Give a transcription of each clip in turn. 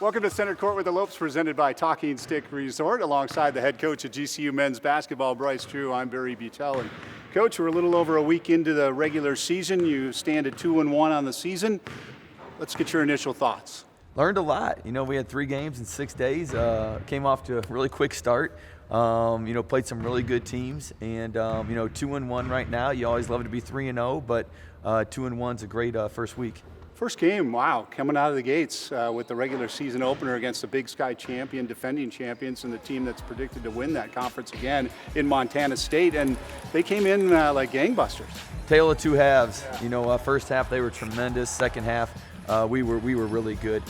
Welcome to Center Court with the Lopes, presented by Talking Stick Resort, alongside the head coach of GCU men's basketball, Bryce Drew. I'm Barry Butel. And Coach, we're a little over a week into the regular season. You stand at 2-1 on the season. Let's get your initial thoughts. Learned a lot. We had 3 games in 6 days. Came off to a really quick start. Played some really good teams, and 2-1 right now. You always love to be 3-0, but 2-1's a great first week. First game, wow, coming out of the gates with the regular season opener against the Big Sky champion, defending champions, and the team that's predicted to win that conference again in Montana State. And they came in like gangbusters. Tale of two halves. First half they were tremendous. Second half we were really good.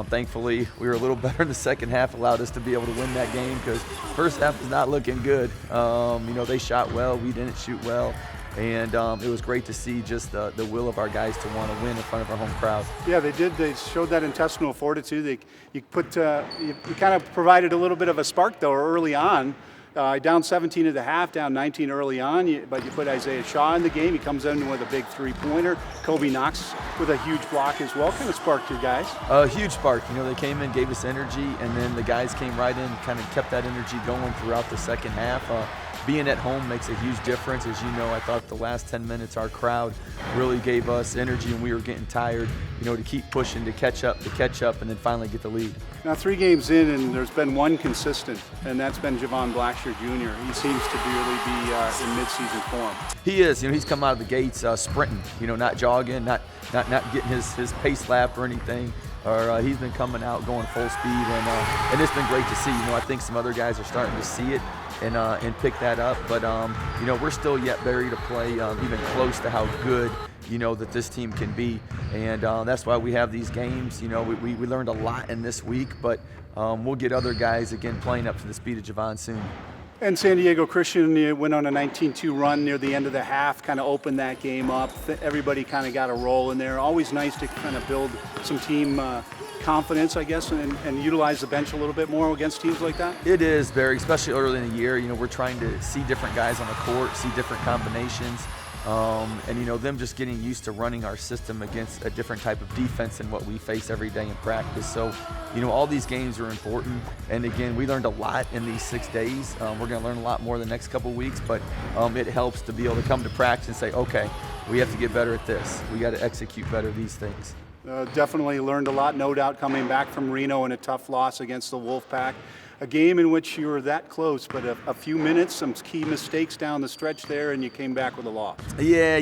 Thankfully, we were a little better in the second half, allowed us to be able to win that game, because first half was not looking good. They shot well, we didn't shoot well. And it was great to see just the will of our guys to want to win in front of our home crowd. Yeah, they did. They showed that intestinal fortitude. You kind of provided a little bit of a spark, though, early on. Down 17 at the half, down 19 early on, but you put Isaiah Shaw in the game. He comes in with a big three-pointer. Kobe Knox with a huge block as well. Kind of sparked your guys. A huge spark. They came in, gave us energy, and then the guys came right in, kind of kept that energy going throughout the second half. Being at home makes a huge difference. As you know, I thought the last 10 minutes our crowd really gave us energy, and we were getting tired, to keep pushing, to catch up, and then finally get the lead. Now 3 games in, and there's been one consistent, and that's been Javon Blacksher Jr. He seems to really be in mid-season form. He is. He's come out of the gates sprinting, not jogging, not getting his pace lapped or anything. He's been coming out going full speed, and it's been great to see. I think some other guys are starting to see it and pick that up, but we're still yet buried to play even close to how good that this team can be, and that's why we have these games. We learned a lot in this week, but we'll get other guys again playing up to the speed of Javon soon. And San Diego Christian went on a 19-2 run near the end of the half, kind of opened that game up. Everybody kind of got a roll in there. Always nice to kind of build some team confidence, I guess, and utilize the bench a little bit more against teams like that. It is, Barry, especially early in the year. We're trying to see different guys on the court, see different combinations. Them just getting used to running our system against a different type of defense than what we face every day in practice. So, all these games are important. And again, we learned a lot in these 6 days. We're going to learn a lot more the next couple weeks, but it helps to be able to come to practice and say, okay, we have to get better at this. We got to execute better these things. Definitely learned a lot, no doubt, coming back from Reno in a tough loss against the Wolfpack. A game in which you were that close, but a few minutes, some key mistakes down the stretch there, and you came back with a loss. Yeah,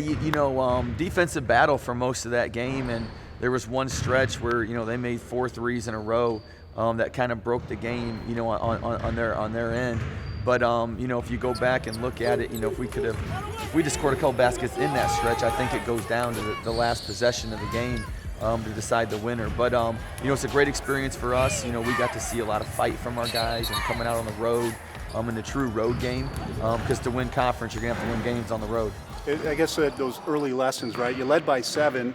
defensive battle for most of that game, and there was one stretch where they made 4 threes in a row that kind of broke the game, on their end. But if you go back and look at it, if we just scored a couple baskets in that stretch, I think it goes down to the last possession of the game to decide the winner. But it's a great experience for us. We got to see a lot of fight from our guys and coming out on the road in the true road game, because to win conference you're gonna have to win games on the road. I guess those early lessons, right? You led by 7,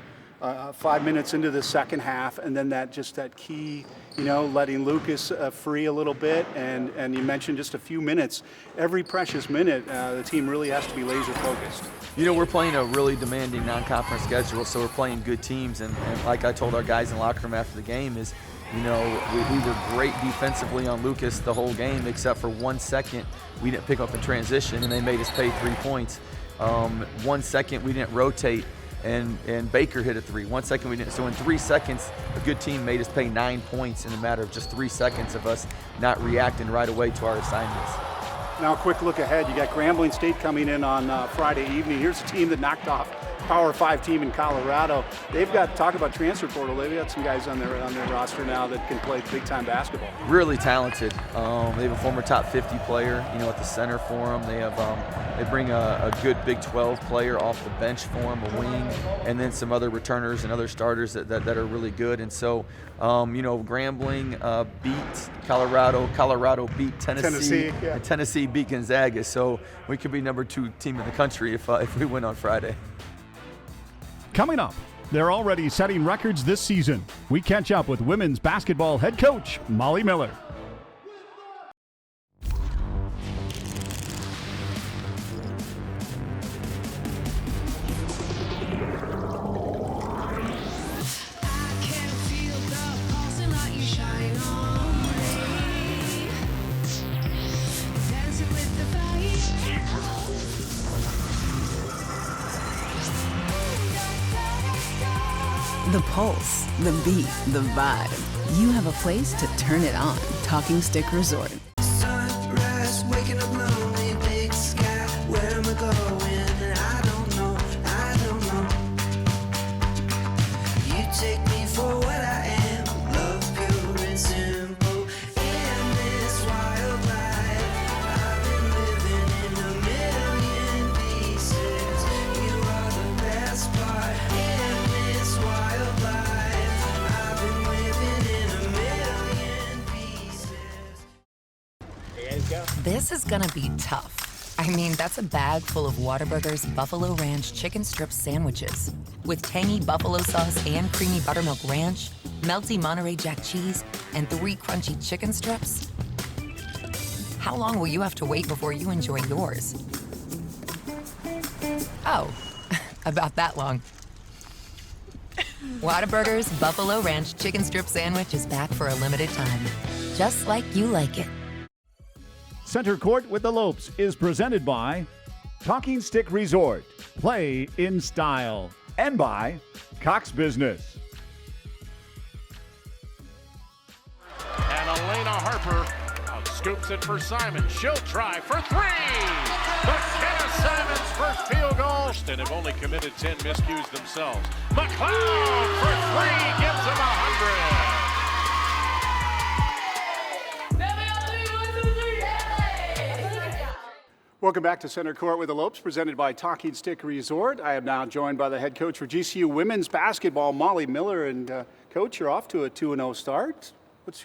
5 minutes into the second half, and then that key, letting Lucas free a little bit, and you mentioned just a few minutes. Every precious minute, the team really has to be laser focused. We're playing a really demanding non-conference schedule, so we're playing good teams, and like I told our guys in the locker room after the game is, we were great defensively on Lucas the whole game, except for 1 second we didn't pick up in transition, and they made us pay 3 points. 1 second we didn't rotate, and Baker hit a 3. 1 second we didn't. So in 3 seconds, a good team made us pay 9 points in a matter of just 3 seconds of us not reacting right away to our assignments. Now a quick look ahead. You got Grambling State coming in on Friday evening. Here's a team that knocked off Power 5 team in Colorado. They've got, talk about transfer portal, they've got some guys on their roster now that can play big-time basketball. Really talented. They have a former top 50 player, at the center for them. They bring a good Big 12 player off the bench for them, a wing, and then some other returners and other starters that are really good. And so, Grambling beat Colorado beat Tennessee, yeah. And Tennessee beat Gonzaga. So we could be number 2 team in the country if we win on Friday. Coming up, they're already setting records this season. We catch up with women's basketball head coach Molly Miller. I can feel the pulsing light you shine. The pulse, the beat, the vibe. You have a place to turn it on. Talking Stick Resort. Sunrise, waking up lonely, big sky. Where am I going? I don't know. You take me for what I am. Love pure and simple. In this wild life, I've been living in a million pieces. You are the best part. In this wild life, I've been living in a million pieces. This is gonna be tough. I mean, that's a bag full of Whataburger's Buffalo Ranch chicken strip sandwiches with tangy buffalo sauce and creamy buttermilk ranch, melty Monterey Jack cheese, and 3 crunchy chicken strips. How long will you have to wait before you enjoy yours? Oh, about that long. Whataburger's Buffalo Ranch chicken strip sandwich is back for a limited time. Just like you like it. Center Court with the Lopes is presented by Talking Stick Resort. Play in style. And by Cox Business. And Elena Harper scoops it for Simon. She'll try for 3. McKenna Simon's first field goal. And have only committed 10 miscues themselves. McLeod for 3 gives them 100. Welcome back to Center Court with the Lopes, presented by Talking Stick Resort. I am now joined by the head coach for GCU women's basketball, Molly Miller. And Coach, you're off to a 2-0 start.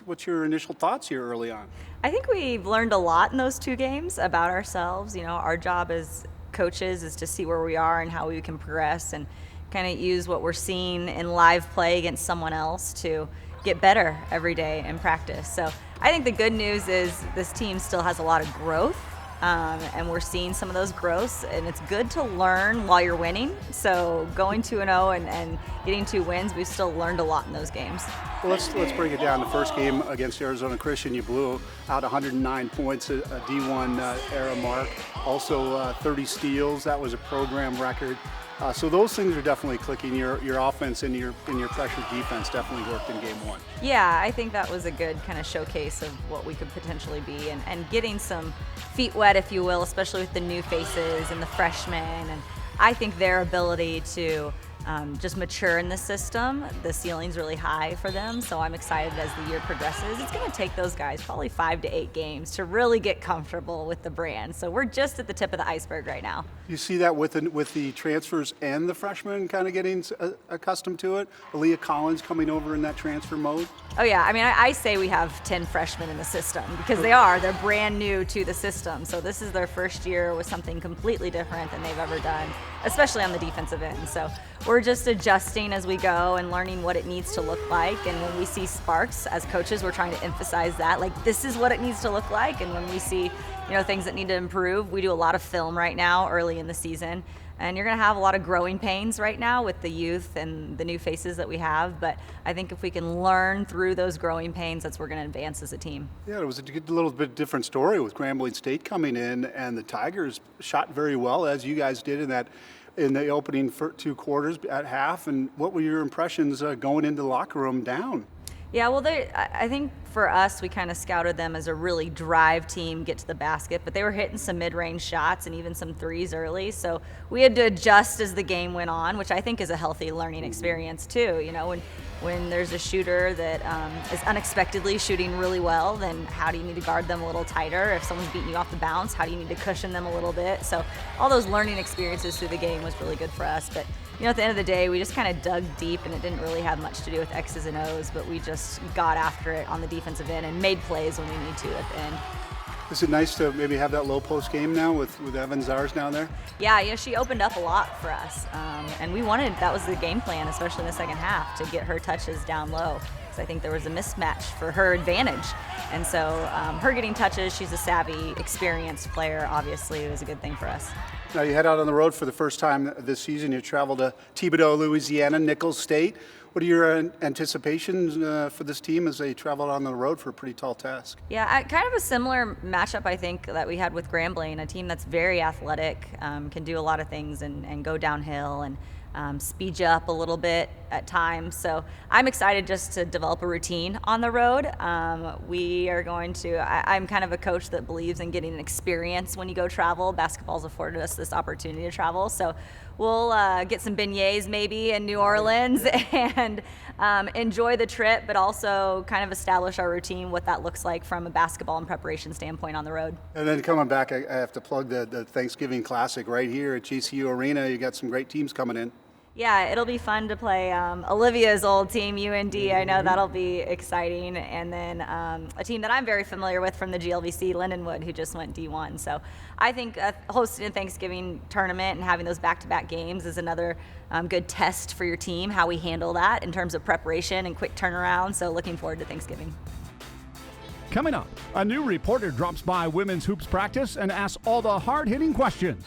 What's your initial thoughts here early on? I think we've learned a lot in those 2 games about ourselves. You know, our job as coaches is to see where we are and how we can progress and kind of use what we're seeing in live play against someone else to get better every day in practice. So I think the good news is this team still has a lot of growth. And we're seeing some of those growths, and it's good to learn while you're winning. So going 2-0 and getting 2 wins, we've still learned a lot in those games. Well, let's break it down. The first game against Arizona Christian, you blew out 109 points, a D1 era mark. Also 30 steals. That was a program record. So those things are definitely clicking. Your offense and your pressure defense definitely worked in game 1. Yeah, I think that was a good kind of showcase of what we could potentially be and getting some feet wet, if you will, especially with the new faces and the freshmen. And I think their ability to just mature in the system, the ceiling's really high for them. So I'm excited as the year progresses. It's going to take those guys probably 5 to 8 games to really get comfortable with the brand. So we're just at the tip of the iceberg right now. You see that with the transfers and the freshmen kind of getting accustomed to it? Aaliyah Collins coming over in that transfer mode? Oh yeah, I mean, I say we have 10 freshmen in the system because they're brand new to the system. So this is their first year with something completely different than they've ever done, especially on the defensive end. So we're just adjusting as we go and learning what it needs to look like. And when we see sparks as coaches, we're trying to emphasize that, like, this is what it needs to look like. And when we see, things that need to improve, we do a lot of film right now early in the season. And you're going to have a lot of growing pains right now with the youth and the new faces that we have. But I think if we can learn through those growing pains, that's where we're going to advance as a team. Yeah, it was a little bit different story with Grambling State coming in, and the Tigers shot very well, as you guys did in the opening 2 quarters at half. And what were your impressions going into the locker room down? Yeah, well, I think for us, we kind of scouted them as a really drive team, get to the basket, but they were hitting some mid-range shots and even some threes early. So we had to adjust as the game went on, which I think is a healthy learning experience too. When there's a shooter that is unexpectedly shooting really well, then how do you need to guard them a little tighter? If someone's beating you off the bounce, how do you need to cushion them a little bit? So all those learning experiences through the game was really good for us. But at the end of the day, we just kind of dug deep, and it didn't really have much to do with X's and O's, but we just got after it on the defensive end and made plays when we need to at the end. Is it nice to maybe have that low post game now with Evan Zars down there? Yeah, she opened up a lot for us, and that was the game plan, especially in the second half, to get her touches down low. I think there was a mismatch for her advantage. And so her getting touches, she's a savvy, experienced player. Obviously, it was a good thing for us. Now you head out on the road for the first time this season. You travel to Thibodaux, Louisiana, Nichols State. What are your anticipations for this team as they travel on the road for a pretty tall task? Yeah, kind of a similar matchup, I think, that we had with Grambling, a team that's very athletic, can do a lot of things and go downhill. And speed you up a little bit at times. So I'm excited just to develop a routine on the road. We are going to, I'm kind of a coach that believes in getting an experience when you go travel. Basketball's afforded us this opportunity to travel. So we'll get some beignets maybe in New Orleans and enjoy the trip, but also kind of establish our routine, what that looks like from a basketball and preparation standpoint on the road. And then coming back, I have to plug the Thanksgiving Classic right here at GCU Arena. You got some great teams coming in. Yeah, it'll be fun to play Olivia's old team, UND. I know that'll be exciting. And then a team that I'm very familiar with from the GLVC, Lindenwood, who just went D1. So I think hosting a Thanksgiving tournament and having those back-to-back games is another good test for your team, how we handle that in terms of preparation and quick turnaround. So looking forward to Thanksgiving. Coming up, a new reporter drops by women's hoops practice and asks all the hard-hitting questions.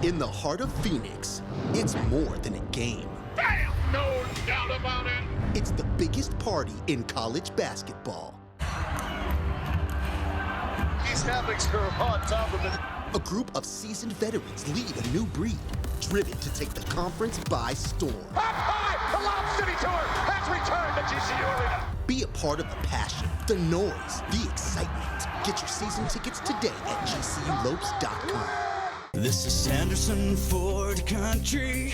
In the heart of Phoenix, it's more than a game. Bam! No doubt about it. It's the biggest party in college basketball. East Catholics are on top of it. A group of seasoned veterans lead a new breed, driven to take the conference by storm. Up high, the Lob City Tour has returned to GCU Arena. Be a part of the passion, the noise, the excitement. Get your season tickets today at GCULopes.com. This is Sanderson Ford Country.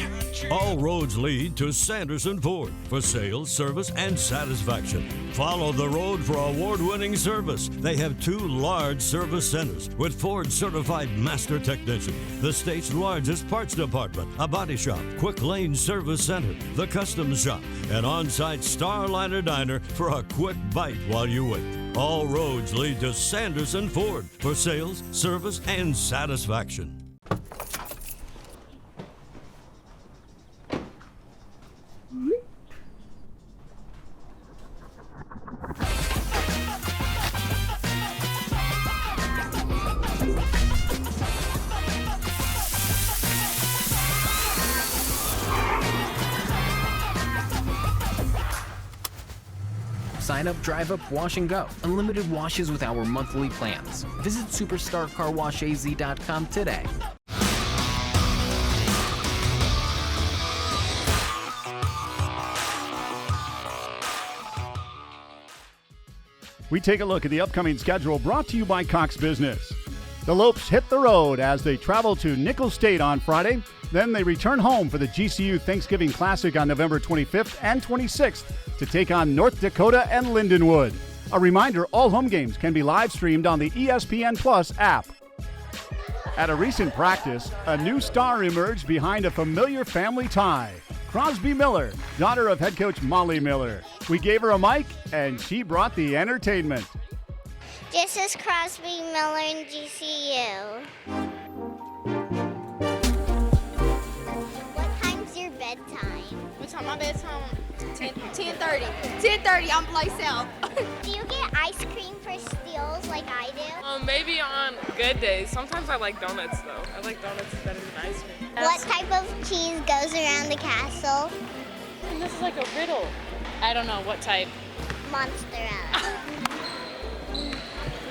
All roads lead to Sanderson Ford for sales, service, and satisfaction. Follow the road for award-winning service. They have 2 large service centers with Ford-certified master technician, the state's largest parts department, a body shop, quick lane service center, the customs shop, an on-site Starliner diner for a quick bite while you wait. All roads lead to Sanderson Ford for sales, service, and satisfaction. Sign up, drive up, wash and go. Unlimited washes with our monthly plans. Visit superstarcarwashaz.com today. We take a look at the upcoming schedule brought to you by Cox Business. The Lopes hit the road as they travel to Nicholls State on Friday. Then they return home for the GCU Thanksgiving Classic on November 25th and 26th to take on North Dakota and Lindenwood. A reminder, all home games can be live streamed on the ESPN Plus app. At a recent practice, a new star emerged behind a familiar family tie. Crosby Miller, daughter of head coach Molly Miller. We gave her a mic, and she brought the entertainment. This is Crosby Miller in GCU. What time's your bedtime? What time my bedtime? 10:30. 10:30, I'm lights out. Do you get ice cream for steals like I do? Maybe on good days. Sometimes I like donuts though. I like donuts better than ice cream. What type of cheese goes around the castle? And this is like a riddle. I don't know what type. Mozzarella.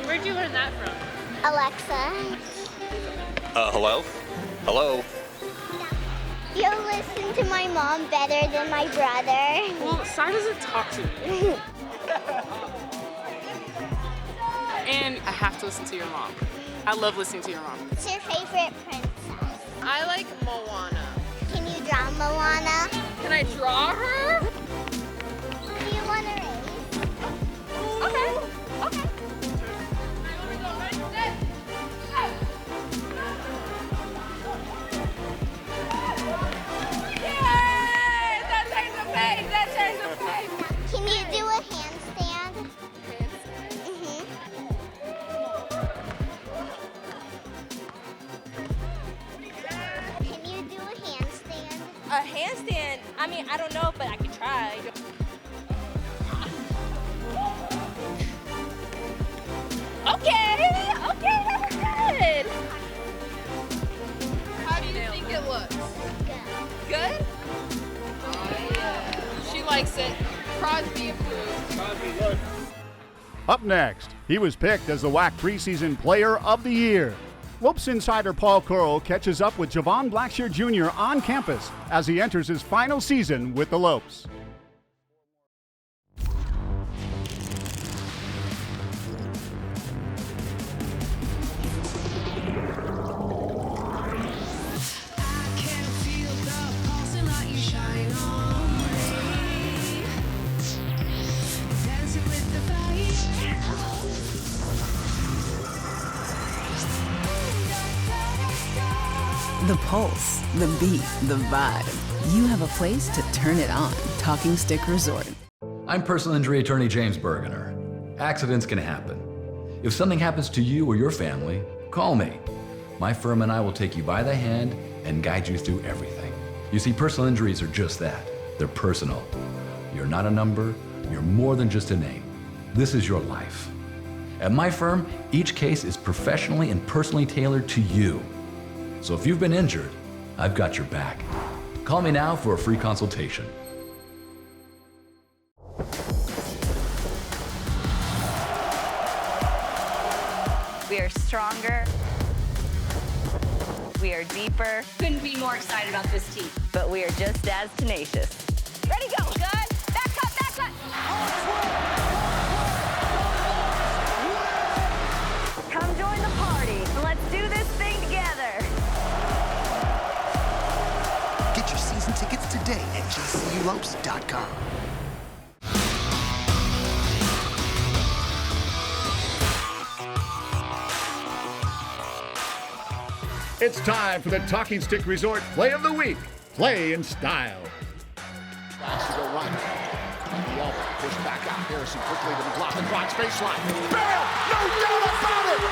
Where'd you learn that from? Alexa. Hello? Hello? You listen to my mom better than my brother. Well, Sai doesn't talk to me. And I have to listen to your mom. I love listening to your mom. What's your favorite princess? I like Moana. Can you draw Moana? Can I draw her? Who do you want to raise? Okay. Okay. Can you do a handstand? Mm-hmm. Can you do a handstand? A handstand? I mean, I don't know, but I could try. Okay, that was good. How do you think it looks? Good? Oh, yeah. She likes it. Crosby approves. Crosby, look. Up next, he was picked as the WAC preseason player of the year. Lopes insider Paul Corral catches up with Javon Blackshear Jr. on campus as he enters his final season with the Lopes. The pulse, the beat, the vibe. You have a place to turn it on. Talking Stick Resort. I'm personal injury attorney James Bergener. Accidents can happen. If something happens to you or your family, call me. My firm and I will take you by the hand and guide you through everything. You see, personal injuries are just that. They're personal. You're not a number. You're more than just a name. This is your life. At my firm, each case is professionally and personally tailored to you. So if you've been injured, I've got your back. Call me now for a free consultation. We are stronger. We are deeper. Couldn't be more excited about this team. But we are just as tenacious. Ready, go. Good. Back cut, back cut. Come join the party. Let's do this thing together. Get your season tickets today at GCULopes.com. It's time for the Talking Stick Resort Play of the Week. Play in style. Tries to go right. The elbow pushed back out. Harrison quickly to the block and drives baseline. Barrel! No doubt about it!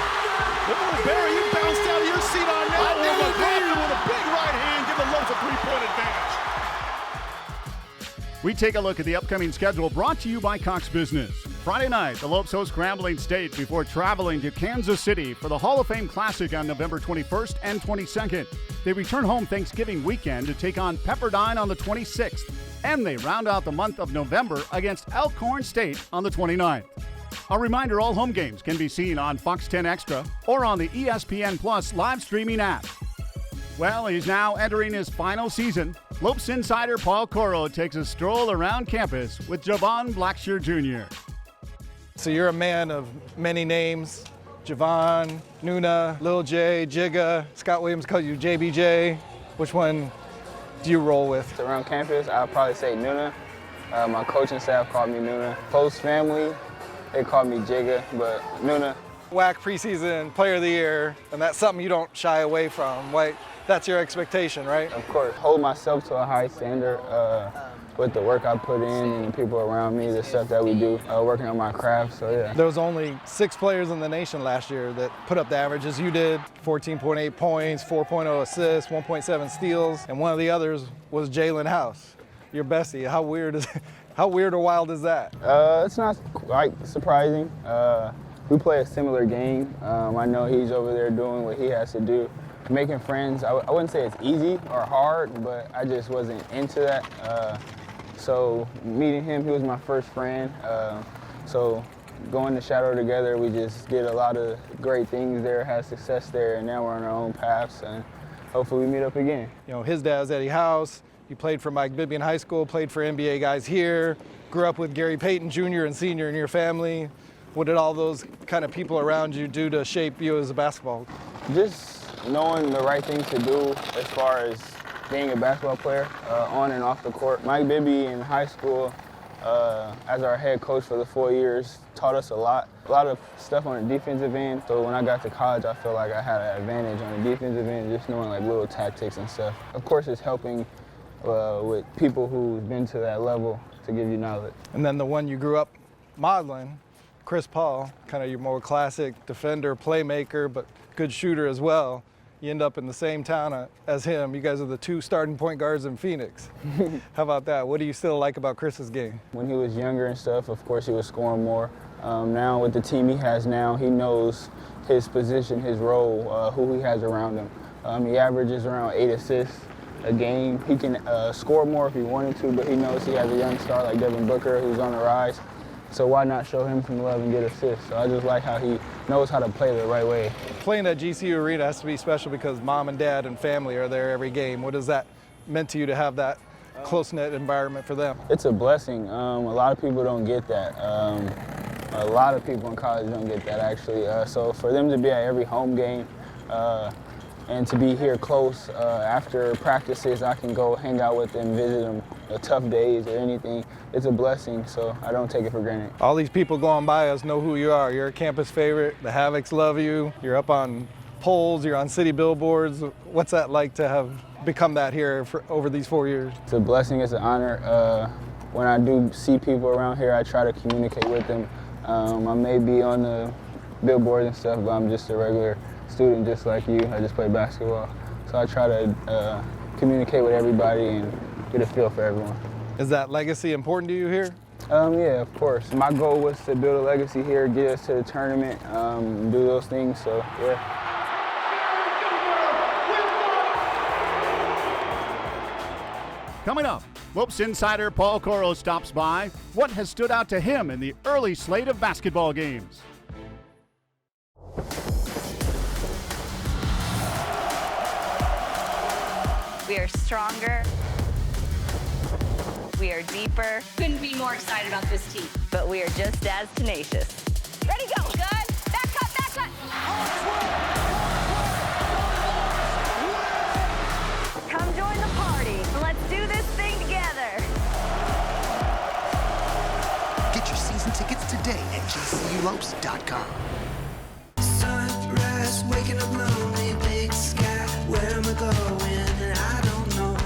Oh, Barry, you bounced out of your seat on that. I did with a big right hand. Give the Lopes a 3-point advantage. We take a look at the upcoming schedule brought to you by Cox Business. Friday night, the Lopes host Grambling State before traveling to Kansas City for the Hall of Fame Classic on November 21st and 22nd. They return home Thanksgiving weekend to take on Pepperdine on the 26th, and they round out the month of November against Elkhorn State on the 29th. A reminder, all home games can be seen on Fox 10 Extra or on the ESPN Plus live streaming app. Well, he's now entering his final season. Lopes insider Paul Corral takes a stroll around campus with Javon Blackshear Jr. So you're a man of many names. Javon, Nuna, Lil J, Jigga. Scott Williams calls you JBJ. Which one do you roll with? Around campus, I'd probably say Nuna. My coaching staff called me Nuna. Close family, they call me Jigga, but Nuna. WAC preseason player of the year, and that's something you don't shy away from, right? That's your expectation, right? Of course, hold myself to a high standard with the work I put in and the people around me, the stuff that we do, working on my craft, so yeah. There was only 6 players in the nation last year that put up the averages you did, 14.8 points, 4.0 assists, 1.7 steals, and one of the others was Jalen House, your bestie. How weird or wild is that? It's not quite surprising. We play a similar game. I know he's over there doing what he has to do. Making friends, I wouldn't say it's easy or hard, but I just wasn't into that. So meeting him, he was my first friend. So going to Shadow together, we just did a lot of great things there, had success there, and now we're on our own paths, and hopefully we meet up again. You know, his dad's Eddie House. You played for Mike Bibby in high school, played for NBA guys here, grew up with Gary Payton Jr. and Sr. in your family. What did all those kind of people around you do to shape you as a basketball? Just knowing the right thing to do as far as being a basketball player on and off the court. Mike Bibby in high school, as our head coach for the 4 years, taught us a lot of stuff on the defensive end. So when I got to college, I feel like I had an advantage on the defensive end, just knowing like little tactics and stuff. Of course, it's helping with people who've been to that level to give you knowledge. And then the one you grew up modeling, Chris Paul, kind of your more classic defender, playmaker, but good shooter as well. You end up in the same town as him. You guys are the 2 starting point guards in Phoenix. How about that? What do you still like about Chris's game? When he was younger and stuff, of course, he was scoring more. Now with the team he has now, he knows his position, his role, who he has around him. He averages around 8 assists a game. He can score more if he wanted to, but he knows he has a young star like Devin Booker who's on the rise. so why not show him some love and get assists? So I just like how he knows how to play the right way. Playing at GCU Arena has to be special because mom and dad and family are there every game. What has that meant to you to have that close-knit environment for them? It's a blessing. A lot of people don't get that. A lot of people in college don't get that, actually. So for them to be at every home game and to be here close after practices, I can go hang out with them, visit them tough days or anything. It's a blessing, so I don't take it for granted. All these people going by us know who you are. You're a campus favorite. The Havocs love you. You're up on polls. You're on city billboards. What's that like to have become that here over these 4 years? It's a blessing. It's an honor. When I do see people around here, I try to communicate with them. I may be on the billboard and stuff, but I'm just a regular student just like you. I just play basketball. So I try to communicate with everybody and get a feel for everyone. Is that legacy important to you here? Yeah, of course. My goal was to build a legacy here, get us to the tournament, do those things, so yeah. Coming up, Lopes insider Paul Coro stops by. What has stood out to him in the early slate of basketball games? We are stronger. We are deeper. Couldn't be more excited about this team. But we are just as tenacious. Ready, go. Good. Back cut, back cut. Come join the party. Let's do this thing together. Get your season tickets today at GCULopes.com. Sunrise, waking up lonely, big sky. Where am I going? I don't know.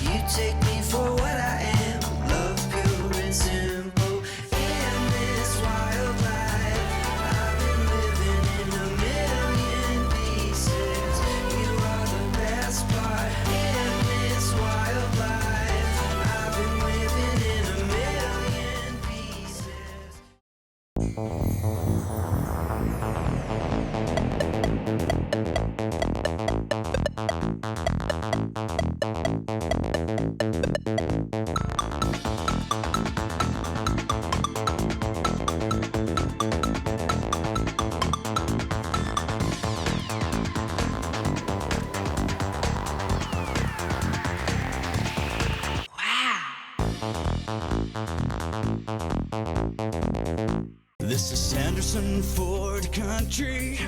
You take me for what I am. Love pure and simple. In this wild life, I've been living in a million pieces. You are the best part. In this wild life, I've been living in a million pieces. This is Sanderson Ford Country.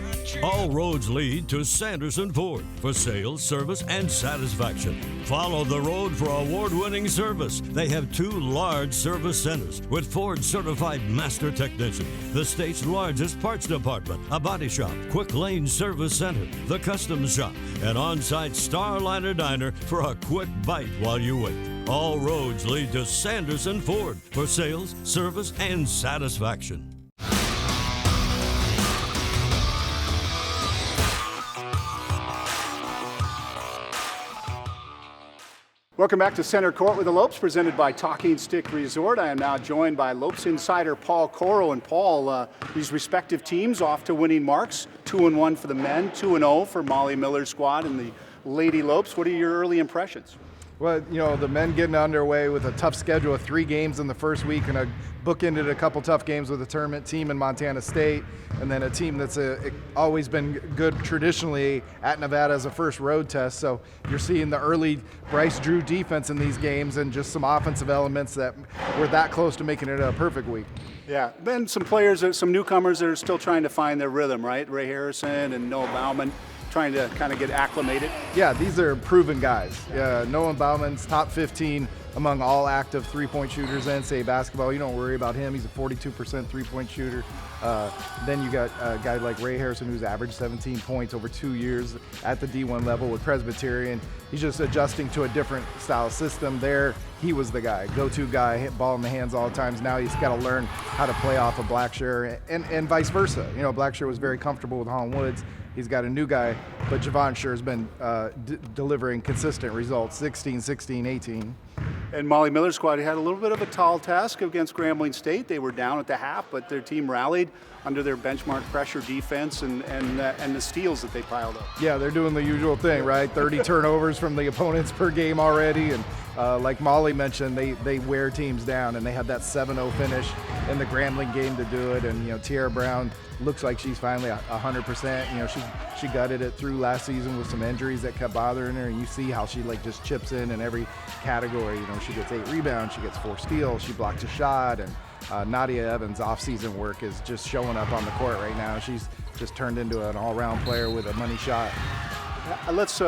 All roads lead to Sanderson Ford for sales, service, and satisfaction. Follow the road for award-winning service. They have 2 large service centers with Ford-certified master technicians, the state's largest parts department, a body shop, quick lane service center, the customs shop, an on-site Starliner diner for a quick bite while you wait. All roads lead to Sanderson Ford for sales, service, and satisfaction. Welcome back to Center Court with the Lopes, presented by Talking Stick Resort. I am now joined by Lopes insider Paul Coro. And Paul, these respective teams off to winning marks, 2-1 for the men, 2-0 for Molly Miller's squad and the Lady Lopes. What are your early impressions? Well, you know, the men getting underway with a tough schedule of 3 games in the first week and bookended a couple tough games with a tournament team in Montana State, and then a team that's always been good traditionally at Nevada as a first road test. So you're seeing the early Bryce Drew defense in these games and just some offensive elements that were that close to making it a perfect week. Yeah, then some players, some newcomers that are still trying to find their rhythm, right? Ray Harrison and Noah Bauman trying to kind of get acclimated. Yeah, these are proven guys. Noah Bauman's top 15 among all active three-point shooters in NCAA basketball. You don't worry about him. He's a 42% three-point shooter. Then you got a guy like Ray Harrison, who's averaged 17 points over 2 years at the D1 level with Presbyterian. He's just adjusting to a different style system there. He was the guy, go-to guy, hit ball in the hands all the times. Now he's got to learn how to play off of Blackshear and vice versa. You know, Blackshear was very comfortable with Holland Woods. He's got a new guy, but Javon Sure has been delivering consistent results, 16, 16, 18. And Molly Miller's squad had a little bit of a tall task against Grambling State. They were down at the half, but their team rallied under their benchmark pressure defense and the steals that they piled up. Yeah, they're doing the usual thing, right? 30 turnovers from the opponents per game already, and like Molly mentioned, they wear teams down, and they had that 7-0 finish in the Grambling game to do it. And Tiara Brown looks like she's finally 100%. She gutted it through last season with some injuries that kept bothering her, and you see how she just chips in every category. She gets 8 rebounds, she gets 4 steals, she blocked a shot, and Nadia Evans' off-season work is just showing up on the court right now. She's just turned into an all-round player with a money shot. Let's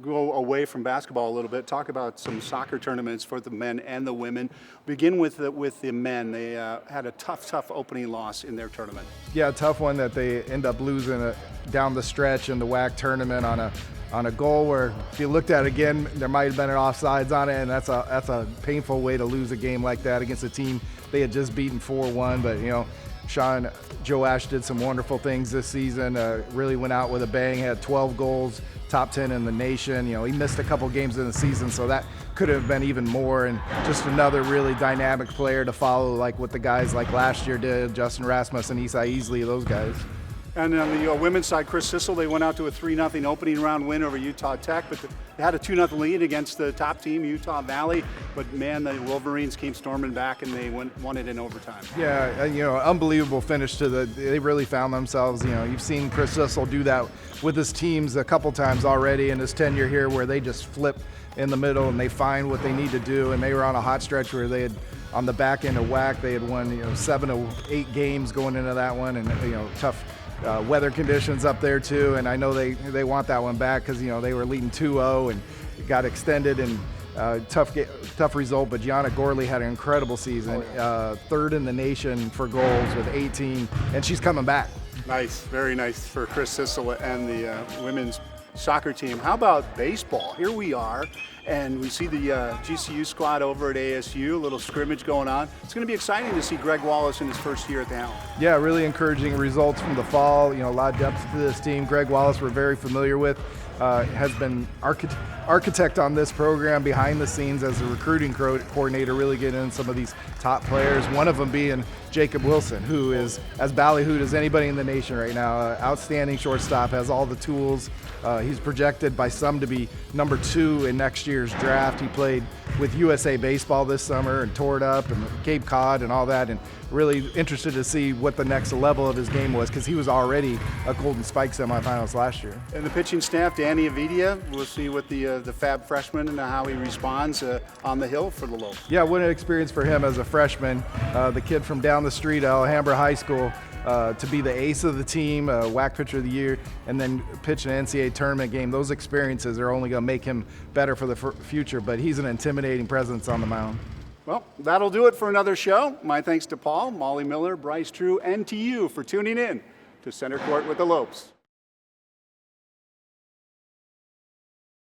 go away from basketball a little bit, talk about some soccer tournaments for the men and the women. Begin with the men. They had a tough opening loss in their tournament. Yeah, a tough one that they end up losing down the stretch in the WAC tournament on a goal where, if you looked at it again, there might have been an offsides on it, and that's a painful way to lose a game like that against a team they had just beaten 4-1. But Sean Joash did some wonderful things this season. Really went out with a bang. Had 12 goals, top 10 in the nation. He missed a couple games in the season, so that could have been even more. And just another really dynamic player to follow, like what the guys like last year did, Justin Rasmus and Isai Easley, those guys. And on the women's side, Chris Sissel, they went out to a 3-0 opening round win over Utah Tech, but they had a 2-0 lead against the top team, Utah Valley. But man, the Wolverines came storming back and they won it in overtime. Yeah, unbelievable finish they really found themselves. You've seen Chris Sissel do that with his teams a couple times already in his tenure here, where they just flip in the middle and they find what they need to do. And they were on a hot stretch where they had, on the back end of WAC, they had won 7 of 8 games going into that one, and tough weather conditions up there too, and I know they want that one back because they were leading 2-0 and got extended, and tough result. But Gianna Gorley had an incredible season, third in the nation for goals with 18, and she's coming back. Nice, very nice for Chris Sissel and the women's soccer team. How about baseball? Here we are, and we see the GCU squad over at ASU, a little scrimmage going on. It's going to be exciting to see Greg Wallace in his first year at the helm. Yeah, really encouraging results from the fall. A lot of depth to this team. Greg Wallace, we're very familiar with, has been architect on this program behind the scenes as a recruiting coordinator, really getting in some of these top players, one of them being Jacob Wilson, who is as ballyhooed as anybody in the nation right now. Outstanding shortstop, has all the tools. He's projected by some to be number 2 in next year's draft. He played with USA Baseball this summer and tore it up, and Cape Cod and all that, and really interested to see what the next level of his game was, because he was already a Golden Spike semifinals last year. And the pitching staff, Danny Avidia, we'll see what the fab freshman and how he responds on the hill for the Lopes. Yeah, what an experience for him as a freshman. The kid from down the street at Alhambra High School, to be the ace of the team, WAC Pitcher of the Year, and then pitch an NCAA tournament game. Those experiences are only going to make him better for the future, but he's an intimidating presence on the mound. Well, that'll do it for another show. My thanks to Paul, Molly Miller, Bryce True, and to you for tuning in to Center Court with the Lopes.